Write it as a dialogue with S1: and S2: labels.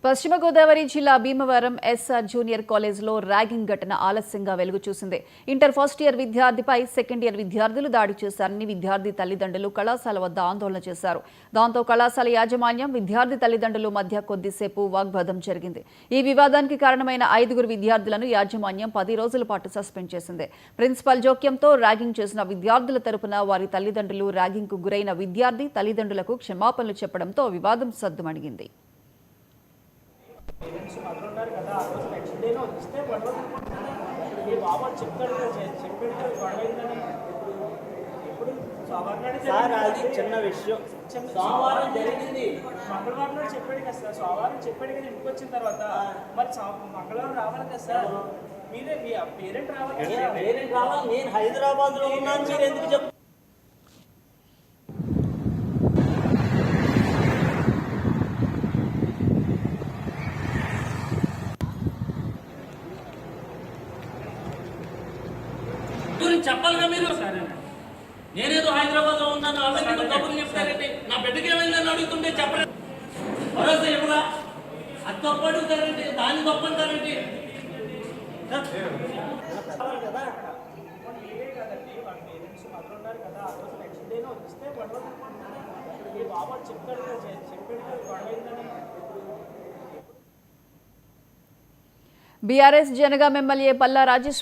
S1: పశ్చిమ గోదావరి జిల్లా Bhimavaram SR junior కాలేజీలో ర్యాగింగ్ ఘటన ఆలస్యంగా వెలుగు చూసింది. ఇంటర్ ఫస్ట్ ఇయర్ విద్యార్థిపై సెకండ్ ఇయర్ విద్యార్థులు దాడి చేశారని విద్యార్థి తల్లిదండ్రులు కళాశాల వద్ద ఆందోళన చేశారు. దాంతో కళాశాల యాజమాన్యం విద్యార్థి తల్లిదండ్రుల మధ్య కొద్దిసేపు వాగ్వాదం జరిగింది. ఈ వివాదానికి కారణమైన 5 విద్యార్థులను యాజమాన్యం 10 రోజుల పాటు సస్పెండ్ చేసింది. ప్రిన్సిపల్ జోక్యంతో ర్యాగింగ్ చేసిన విద్యార్థుల తరపున వారి తల్లిదండ్రులు ర్యాగింగ్కు గురైన విద్యార్థి తల్లిదండ్రులకు క్షమాపణలు చెప్పడంతో వివాదం సద్దుమణిగింది.
S2: పేరెంట్స్ మదర్ ఉన్నారు కదా, ఆ రోజు నెక్స్ట్ డేనే వస్తే గొడవ ఈ బాబు చెప్తాడు చెప్పాడు గొడవైందని. ఇప్పుడు సార్ అది చిన్న విషయం, సోమవారం జరిగింది, మంగళవారం నాడు చెప్పాడు కదా సార్. సోమవారం చెప్పాడు కదా, ఇంటికి వచ్చిన తర్వాత మరి మంగళవారం రావాలి కదా సార్. మీరే మీ పేరెంట్ రావాలి.
S3: నేను హైదరాబాద్ లో ఉన్నాను, మీరు ఎందుకు చెప్తారు? చెప్పాలిగా మీరు. నేనేదో హైదరాబాద్ లో ఉన్నాను, అలాగే కబుర్లు చెప్తారంటే నా బిడ్డకి ఏమైందని అడుగుతుంటే చెప్పలేదు. భరోసా ఇవ్వరా? అది తప్పు అడుగుతారంటే దాన్ని తప్పు అంటారంటే
S2: కదండి. వాళ్ళ పేరెంట్స్ మదర్ ఉన్నారు కదా, ఆ రోజు నెక్స్ట్ డేనే వస్తే గొడవ ఈ బాబు చెప్తాడు చెప్పాడు గొడవైందని.
S1: BRS Jangaon MLA Palla Rajeshwara